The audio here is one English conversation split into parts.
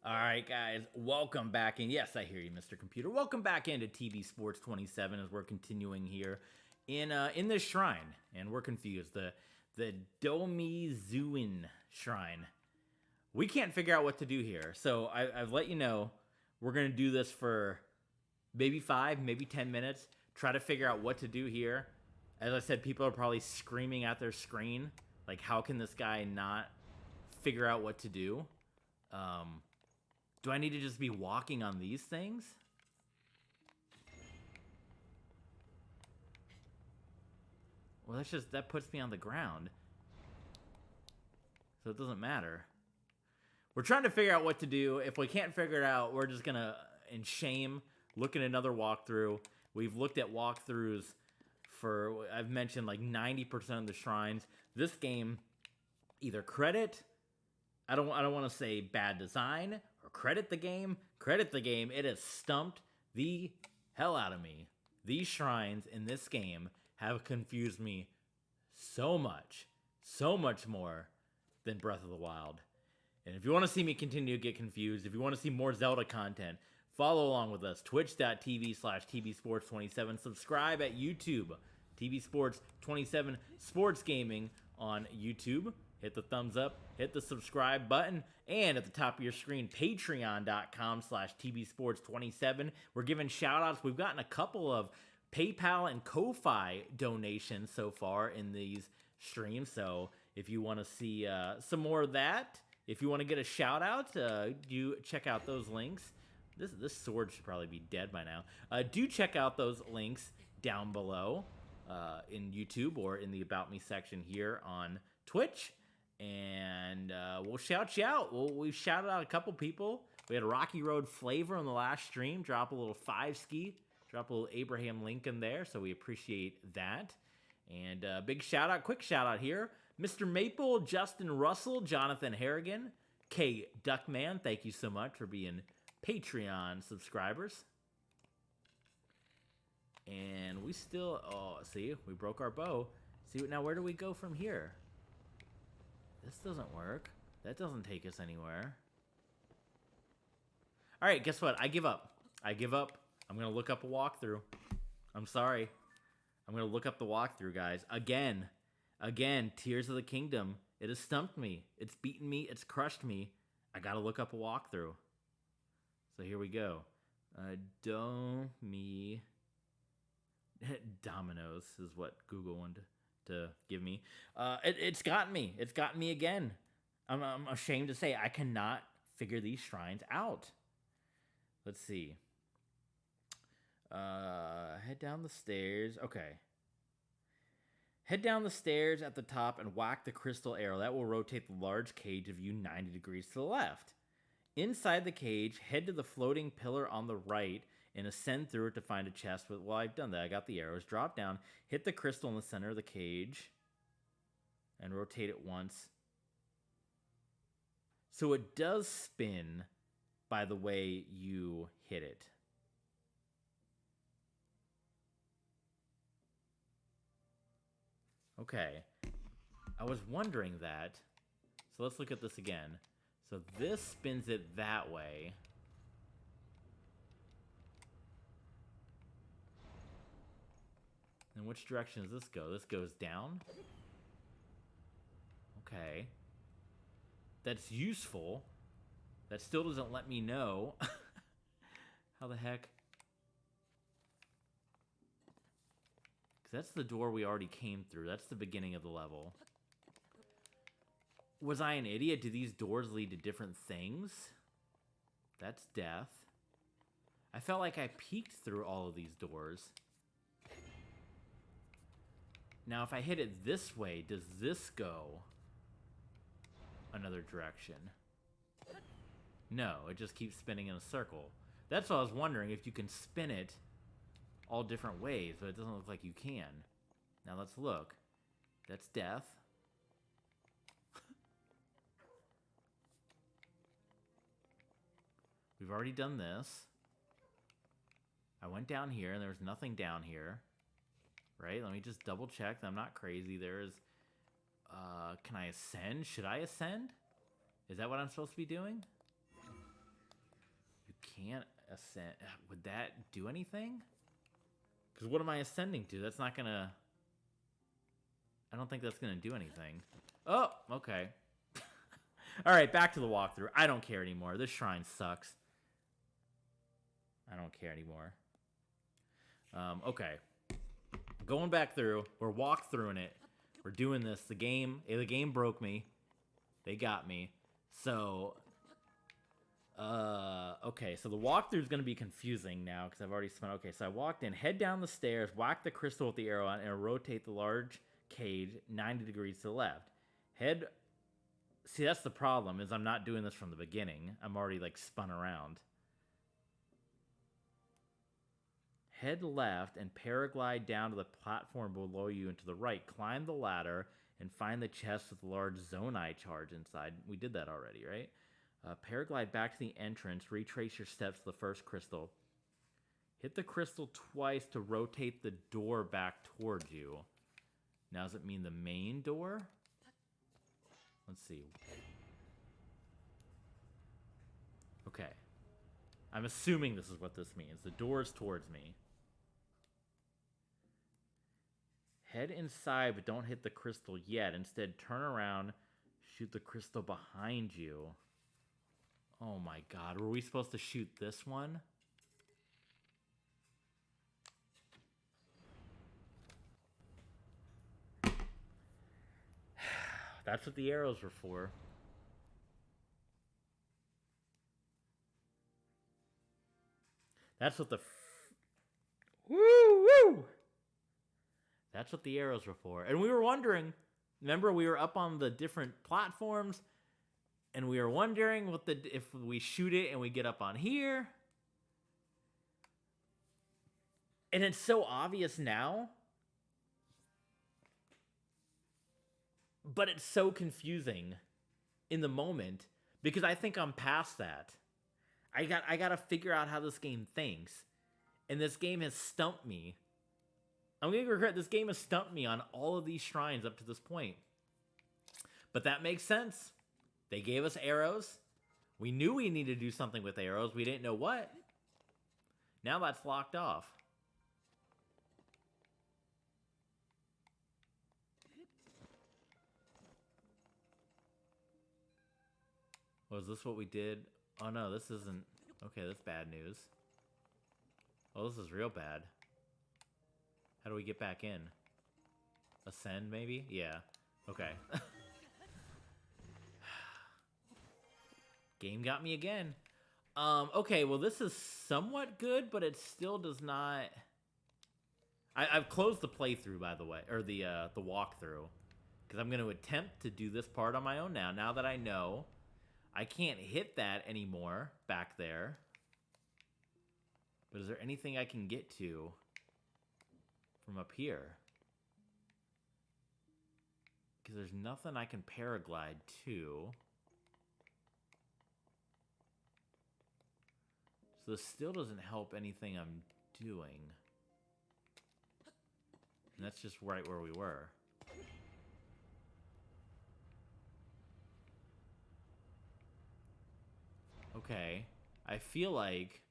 All right, guys, welcome back in. Yes, I hear you, Mr. Computer. Welcome back into TV Sports 27 as we're continuing here in this shrine, and we're confused. The Domizuin shrine. We can't figure out what to do here, so I've let you know we're gonna do this for maybe 5, maybe 10 minutes. Try to figure out what to do here. As I said, people are probably screaming at their screen, like, how can this guy not figure out what to do? Do I need to just be walking on these things? Well, that puts me on the ground. So it doesn't matter. We're trying to figure out what to do. If we can't figure it out, we're just gonna, in shame, look at another walkthrough. We've looked at walkthroughs for, I've mentioned, like 90% of the shrines. This game, either credit, I don't want to say bad design or credit the game. Credit the game. It has stumped the hell out of me. These shrines in this game have confused me so much more than Breath of the Wild. And if you want to see me continue to get confused, if you want to see more Zelda content, follow along with us. Twitch.tv/tvsports27. Subscribe at YouTube. TV Sports 27 Sports Gaming on YouTube. Hit the thumbs up, hit the subscribe button, and at the top of your screen, patreon.com/tvsports27. We're giving shout outs. We've gotten a couple of PayPal and Ko-Fi donations so far in these streams. So if you want to see some more of that, if you want to get a shout out, you check out those links. This sword should probably be dead by now. Do check out those links down below in YouTube or in the About Me section here on Twitch. And we'll shout you out. We've shouted out a couple people. We had a Rocky Road Flavor on the last stream. Drop a little 5-ski. Drop a little Abraham Lincoln there. So we appreciate that. And big shout out, quick shout out here. Mr. Maple, Justin Russell, Jonathan Harrigan, K. Duckman. Thank you so much for being Patreon subscribers. And we still, see, we broke our bow. See, now where do we go from here? This doesn't work. That doesn't take us anywhere. All right, guess what? I give up. I'm going to look up a walkthrough. I'm sorry. I'm going to look up the walkthrough, guys. Again, Tears of the Kingdom. It has stumped me. It's beaten me. It's crushed me. I got to look up a walkthrough. So here we go. Dominoes is what Google wanted to give me. It's gotten me. It's gotten me again. I'm ashamed to say I cannot figure these shrines out. Let's see. Head down the stairs. Okay. Head down the stairs at the top and whack the crystal arrow. That will rotate the large cage of you 90 degrees to the left. Inside the cage, head to the floating pillar on the right and ascend through it to find a chest. Well, I've done that. I got the arrows. Drop down, hit the crystal in the center of the cage, and rotate it once. So it does spin by the way you hit it. Okay. I was wondering that. So let's look at this again. So this spins it that way. And which direction does this go? This goes down? Okay. That's useful. That still doesn't let me know. How the heck? Because that's the door we already came through. That's the beginning of the level. Was I an idiot? Do these doors lead to different things? That's death. I felt like I peeked through all of these doors. Now, if I hit it this way, does this go another direction? No, it just keeps spinning in a circle. That's what I was wondering, if you can spin it all different ways, but it doesn't look like you can. Now, let's look. That's death. We've already done this. I went down here, and there was nothing down here. Right? Let me just double check that I'm not crazy. There's... can I ascend? Should I ascend? Is that what I'm supposed to be doing? can't ascend. Would that do anything? Because what am I ascending to? That's not gonna... I don't think that's gonna do anything. Oh, okay. Alright, back to the walkthrough. I don't care anymore. This shrine sucks. I don't care anymore. Okay. Going back through. We're walkthroughing it. We're doing this. The game broke me. They got me. So... okay, so the walkthrough is going to be confusing now because I've already spent... Okay, so I walked in, head down the stairs, whack the crystal with the arrow on, and rotate the large cage 90 degrees to the left. Head... See, that's the problem, is I'm not doing this from the beginning. I'm already, like, spun around. Head left and paraglide down to the platform below you and to the right. Climb the ladder and find the chest with the large Zonai charge inside. We did that already, right? Paraglide back to the entrance. Retrace your steps to the first crystal. Hit the crystal twice to rotate the door back towards you. Now, does it mean the main door? Let's see. Okay. I'm assuming this is what this means. The door is towards me. Head inside, but don't hit the crystal yet. Instead, turn around, shoot the crystal behind you. Oh my god, were we supposed to shoot this one? That's what the arrows were for. That's what the... Woo! That's what the arrows were for. And we were wondering... Remember, we were up on the different platforms... And we were wondering if we shoot it and we get up on here. And it's so obvious now. But it's so confusing in the moment. Because I think I'm past that. I got to figure out how this game thinks. And this game has stumped me. I'm going to regret this game has stumped me on all of these shrines up to this point. But that makes sense. They gave us arrows. We knew we needed to do something with arrows. We didn't know what. Now that's locked off. Was this what we did? Oh no, this isn't... Okay, that's bad news. Oh, this is real bad. How do we get back in? Ascend, maybe? Yeah. Okay. Game got me again. Okay, well this is somewhat good, but it still does not... I've closed the playthrough, by the way, or the walkthrough. Because I'm going to attempt to do this part on my own now. Now that I know I can't hit that anymore back there. But is there anything I can get to from up here? Because there's nothing I can paraglide to. So this still doesn't help anything I'm doing. And that's just right where we were. Okay. I feel like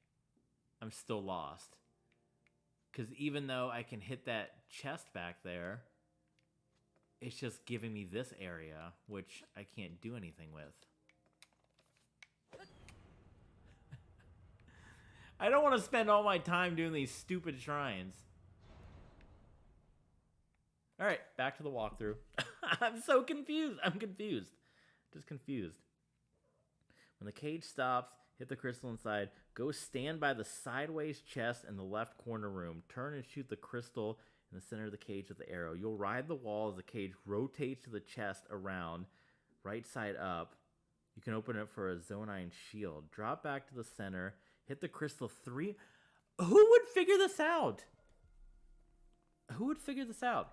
I'm still lost. Because even though I can hit that chest back there, it's just giving me this area, which I can't do anything with. I don't want to spend all my time doing these stupid shrines. Alright, back to the walkthrough. I'm so confused. I'm confused. Just confused. When the cage stops, hit the crystal inside. Go stand by the sideways chest in the left corner room. Turn and shoot the crystal in the center of the cage with the arrow. You'll ride the wall as the cage rotates to the chest around, right side up. You can open it for a Zonai shield. Drop back to the center. Hit the crystal 3... Who would figure this out? Who would figure this out?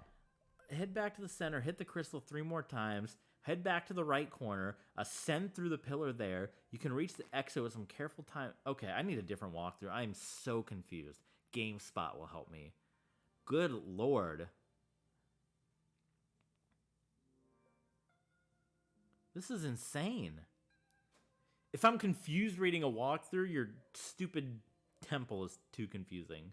Head back to the center. Hit the crystal 3 more times. Head back to the right corner. Ascend through the pillar there. You can reach the exit with some careful time. Okay, I need a different walkthrough. I am so confused. GameSpot will help me. Good lord. This is insane. If I'm confused reading a walkthrough, your stupid temple is too confusing.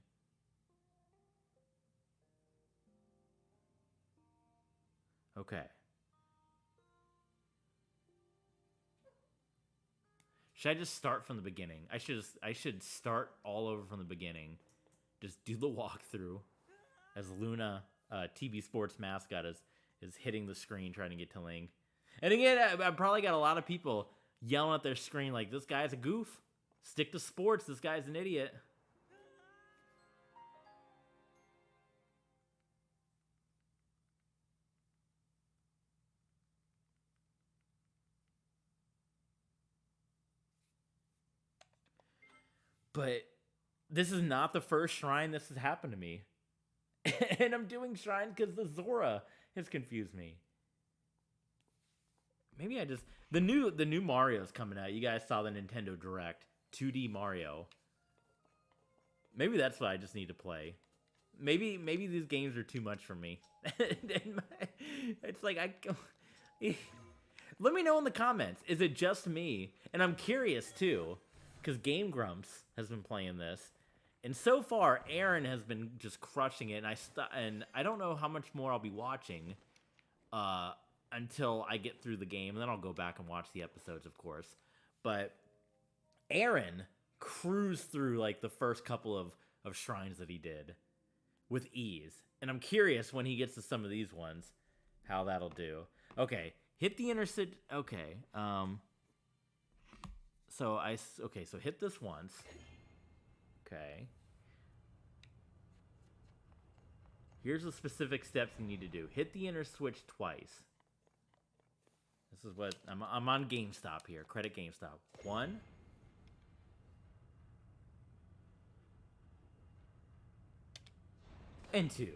Okay. Should I just start from the beginning? I should start all over from the beginning. Just do the walkthrough as Luna, TB Sports mascot, is hitting the screen trying to get to Link. And again, I probably got a lot of people yelling at their screen like, this guy's a goof. Stick to sports. This guy's an idiot. But this is not the first shrine this has happened to me. And I'm doing shrines because the Zora has confused me. Maybe I just... The new Mario's coming out. You guys saw the Nintendo Direct. 2D Mario. Maybe that's what I just need to play. Maybe these games are too much for me. It's like, let me know in the comments. Is it just me? And I'm curious, too. Because Game Grumps has been playing this. And so far, Aaron has been just crushing it. And I don't know how much more I'll be watching until I get through the game. And then I'll go back and watch the episodes, of course. But Aaron cruised through like the first couple of shrines that he did with ease. And I'm curious when he gets to some of these ones, how that'll do. Okay, hit the intercity. Okay, so hit this once. Okay. Here's the specific steps you need to do. Hit the inner switch twice. This is what I'm on GameStop here. Credit GameStop. 1. And 2.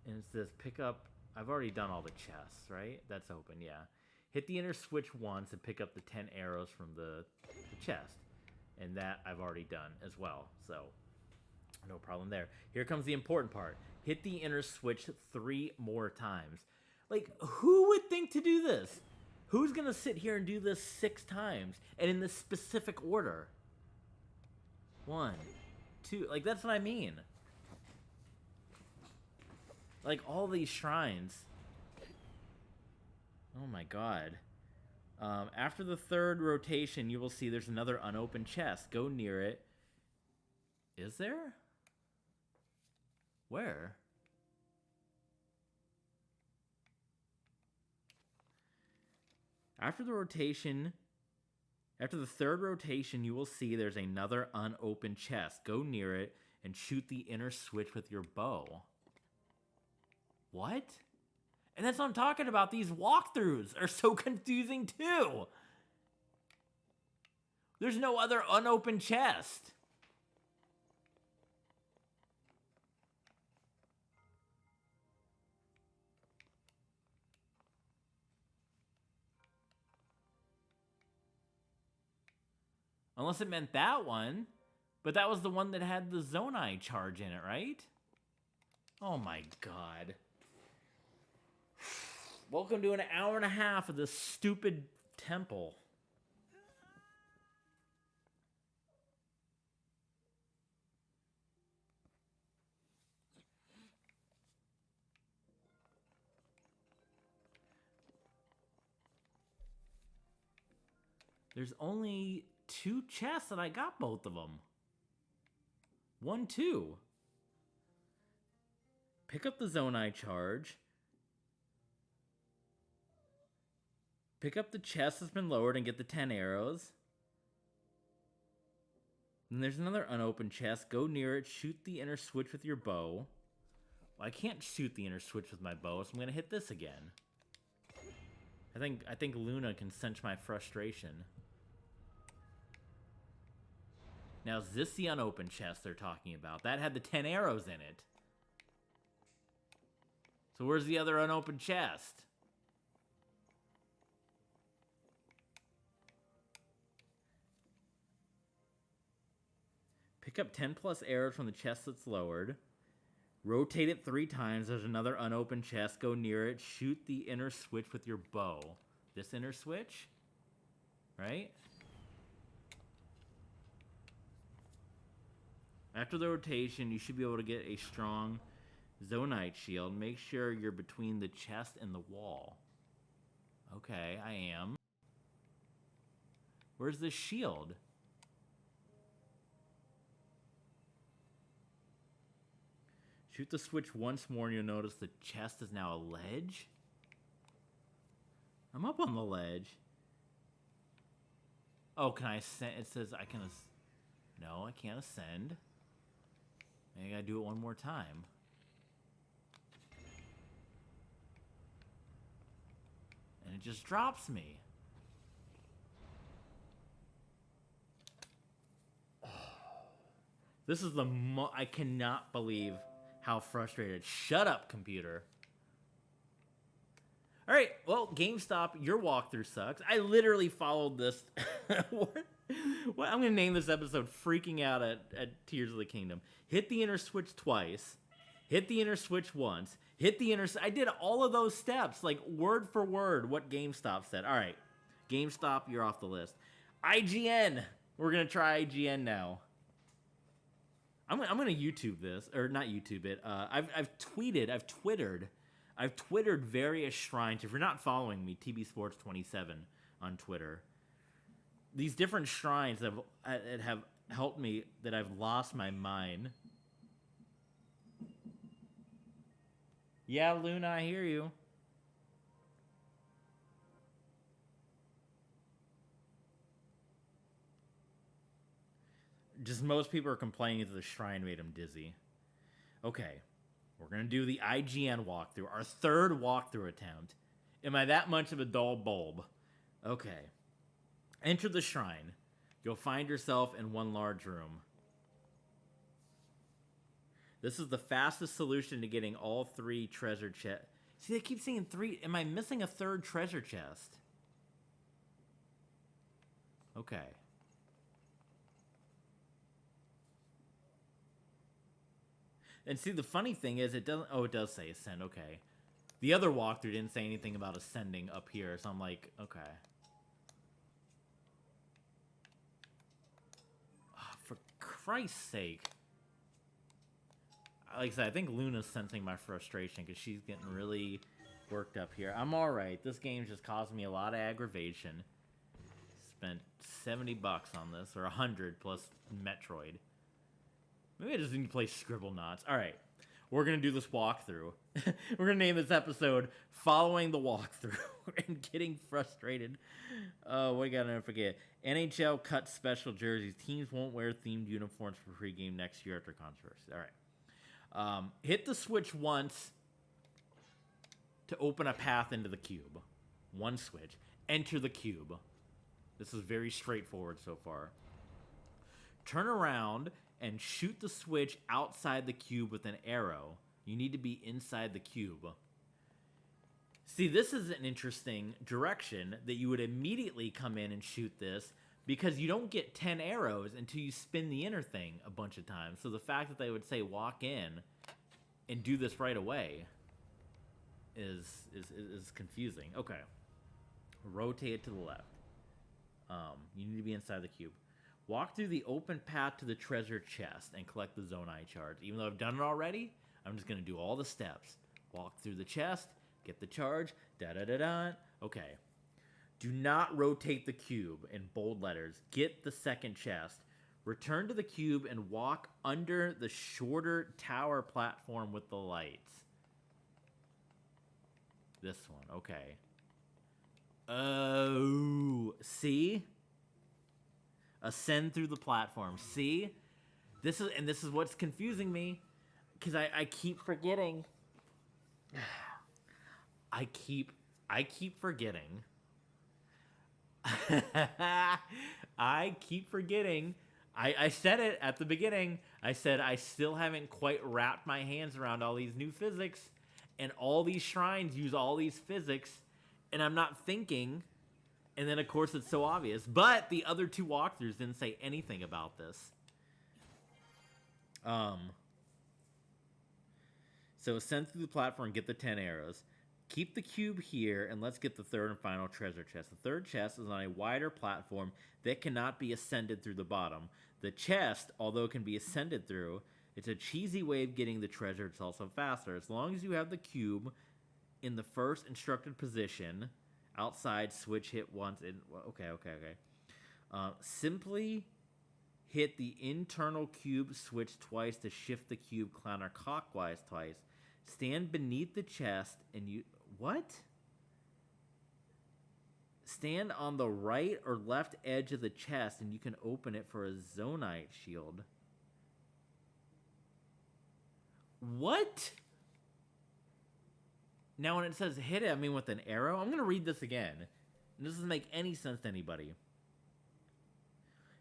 And it says pick up. I've already done all the chests, right? That's open, yeah. Hit the inner switch once and pick up the 10 arrows from the chest. And that I've already done as well. So, no problem there. Here comes the important part. Hit the inner switch 3 more times. Like, who would think to do this? Who's going to sit here and do this 6 times? And in this specific order? 1, 2. Like, that's what I mean. Like, all these shrines. Oh my god. After the 3rd rotation, you will see there's another unopened chest. Go near it. Is there? Where? After the 3rd rotation, you will see there's another unopened chest. Go near it and shoot the inner switch with your bow. What? And that's what I'm talking about. These walkthroughs are so confusing too. There's no other unopened chest. Unless it meant that one. But that was the one that had the Zonai charge in it, right? Oh my god. Welcome to an hour and a half of this stupid temple. There's only 2 chests and I got both of them. 1, 2. Pick up the Zonai charge. Pick up the chest that's been lowered and get the 10 arrows. And there's another unopened chest. Go near it. Shoot the inner switch with your bow. Well, I can't shoot the inner switch with my bow, so I'm going to hit this again. I think Luna can sense my frustration. Now, is this the unopened chest they're talking about? That had the 10 arrows in it. So where's the other unopened chest? Pick up 10 plus arrows from the chest that's lowered. Rotate it 3 times. There's another unopened chest. Go near it. Shoot the inner switch with your bow. This inner switch, right? After the rotation, you should be able to get a strong Zonite shield. Make sure you're between the chest and the wall. Okay, I am. Where's the shield? Shoot the switch once more and you'll notice the chest is now a ledge. I'm up on the ledge. Oh, can I ascend? It says I can no, I can't ascend. I gotta do it one more time. And it just drops me. This is the I cannot believe how frustrated. Shut up, computer. All right, well, GameStop, your walkthrough sucks. I literally followed this. What? I'm going to name this episode Freaking Out at Tears of the Kingdom. Hit the inner switch twice. Hit the inner switch once. Hit the inner... I did all of those steps, like word for word, what GameStop said. All right, GameStop, you're off the list. IGN. We're going to try IGN now. I'm going to YouTube this, or not YouTube it. I've twittered various shrines. If you're not following me, TB Sports 27 on Twitter. These different shrines that have helped me that I've lost my mind. Yeah, Luna, I hear you. Just most people are complaining that the shrine made them dizzy. Okay, we're going to do the IGN walkthrough, our third walkthrough attempt. Am I that much of a dull bulb? Okay. Enter the shrine. You'll find yourself in one large room. This is the fastest solution to getting all 3 treasure chests. See, they keep saying 3. Am I missing a 3rd treasure chest? Okay. And see, the funny thing is, it doesn't... Oh, it does say ascend, okay. The other walkthrough didn't say anything about ascending up here, so I'm like, okay. Oh, for Christ's sake. Like I said, I think Luna's sensing my frustration, because she's getting really worked up here. I'm alright. This game's just causing me a lot of aggravation. Spent $70 on this, or 100 plus Metroid. Maybe I just need to play Scribblenauts. Alright, we're going to do this walkthrough. We're going to name this episode Following the Walkthrough and Getting Frustrated. What I gotta forget. NHL cut special jerseys. Teams won't wear themed uniforms for pregame next year after controversy. Alright. Hit the switch once to open a path into the cube. One switch. Enter the cube. This is very straightforward so far. Turn around and shoot the switch outside the cube with an arrow. You need to be inside the cube. See, this is an interesting direction that you would immediately come in and shoot this, because you don't get 10 arrows until you spin the inner thing a bunch of times. So the fact that they would say walk in and do this right away is confusing. Okay. Rotate it to the left. You need to be inside the cube. Walk through the open path to the treasure chest and collect the Zonite shards. Even though I've done it already, I'm just going to do all the steps. Walk through the chest, get the charge, da-da-da-da. Okay. Do not rotate the cube in bold letters. Get the second chest. Return to the cube and walk under the shorter tower platform with the lights. This one, okay. Oh, see? Ascend through the platform. See? This is what's confusing me, because I keep forgetting. I keep forgetting. I keep forgetting. I said it at the beginning. I said I still haven't quite wrapped my hands around all these new physics, and all these shrines use all these physics, and I'm not thinking. And then, of course, it's so obvious. But the other 2 walkthroughs didn't say anything about this. So ascend through the platform and get the 10 arrows. Keep the cube here, and let's get the third and final treasure chest. The third chest is on a wider platform that cannot be ascended through the bottom. The chest, although it can be ascended through, it's a cheesy way of getting the treasure. It's also faster. As long as you have the cube in the first instructed position, outside, switch, hit once. Okay. Simply hit the internal cube switch twice to shift the cube counterclockwise twice. Stand beneath the chest and you... What? Stand on the right or left edge of the chest and you can open it for a Zonite shield. What? Now when it says hit it, I mean with an arrow? I'm going to read this again. This doesn't make any sense to anybody.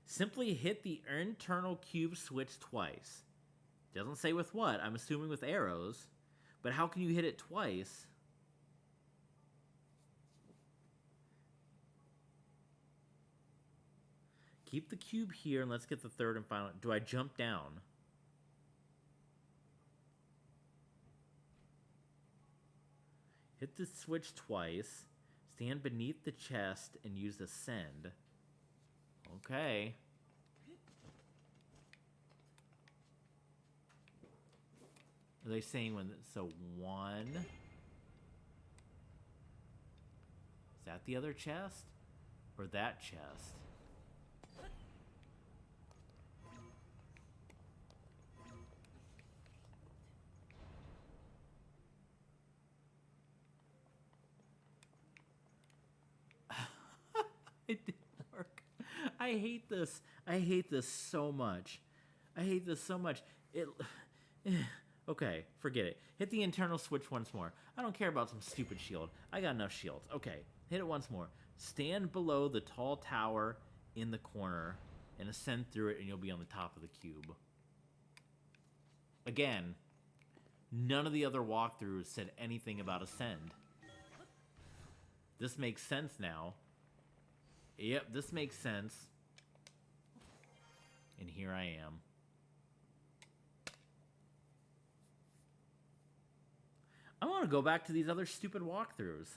Simply hit the internal cube switch twice. Doesn't say with what. I'm assuming with arrows. But how can you hit it twice? Keep the cube here and let's get the third and final. Do I jump down? Hit the switch twice. Stand beneath the chest and use ascend. Okay. Are they saying when? So one. Is that the other chest? Or that chest? It didn't work. I hate this. I hate this so much. I hate this so much. Okay, forget it. Hit the internal switch once more. I don't care about some stupid shield. I got enough shields. Okay, hit it once more. Stand below the tall tower in the corner and ascend through it and you'll be on the top of the cube. Again, none of the other walkthroughs said anything about ascend. This makes sense now. Yep, this makes sense. And here I am. I want to go back to these other stupid walkthroughs.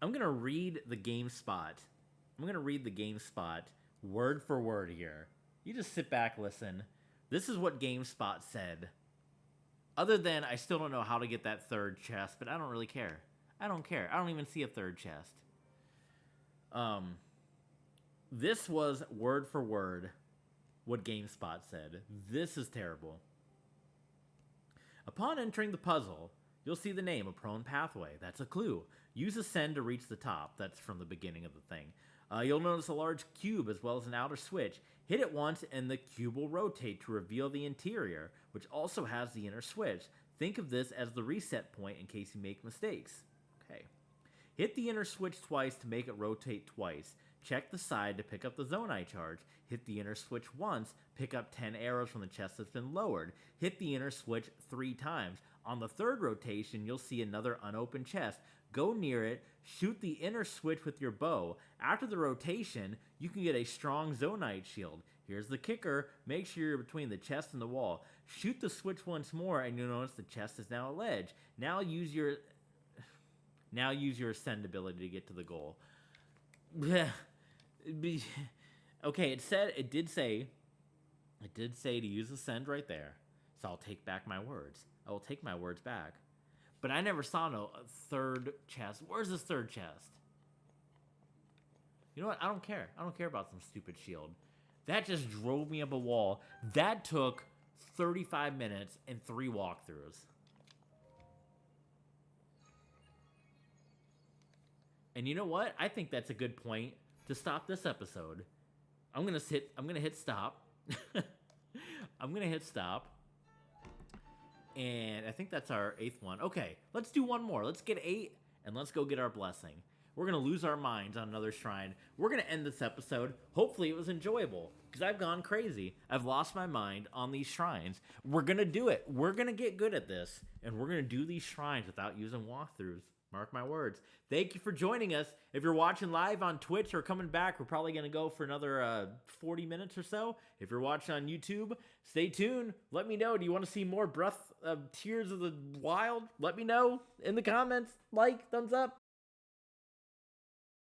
I'm going to read the GameSpot. I'm going to read the GameSpot word for word here. You just sit back, listen. This is what GameSpot said. Other than, I still don't know how to get that third chest, but I don't really care. I don't care. I don't even see a third chest. This was word for word what GameSpot said. This is terrible. Upon entering the puzzle, you'll see the name, A Prone Pathway. That's a clue. Use ascend to reach the top. That's from the beginning of the thing. You'll notice a large cube as well as an outer switch. Hit it once and the cube will rotate to reveal the interior, which also has the inner switch. Think of this as the reset point in case you make mistakes. Okay. Hit the inner switch twice to make it rotate twice. Check the side to pick up the Zonite charge. Hit the inner switch once, pick up 10 arrows from the chest that's been lowered. Hit the inner switch 3 times. On the third rotation, you'll see another unopened chest. Go near it, shoot the inner switch with your bow. After the rotation, you can get a strong Zonite shield. Here's the kicker, make sure you're between the chest and the wall. Shoot the switch once more and you'll notice the chest is now a ledge. Now use your ascend ability to get to the goal. Okay, it did say to use ascend right there. So I'll take back my words. I will take my words back. But I never saw no third chest. Where's this third chest? You know what? I don't care. I don't care about some stupid shield. That just drove me up a wall. That took 35 minutes and 3 walkthroughs. And you know what? I think that's a good point to stop this episode. I'm gonna hit stop. I'm gonna hit stop. And I think that's our 8th one. Okay, let's do one more. Let's get 8, and let's go get our blessing. We're going to lose our minds on another shrine. We're going to end this episode. Hopefully it was enjoyable, because I've gone crazy. I've lost my mind on these shrines. We're going to do it. We're going to get good at this, and we're going to do these shrines without using walkthroughs. Mark my words. Thank you for joining us. If you're watching live on Twitch or coming back, we're probably going to go for another 40 minutes or so. If you're watching on YouTube, stay tuned. Let me know. Do you want to see more Tears of the Wild? Let me know in the comments. Like, thumbs up.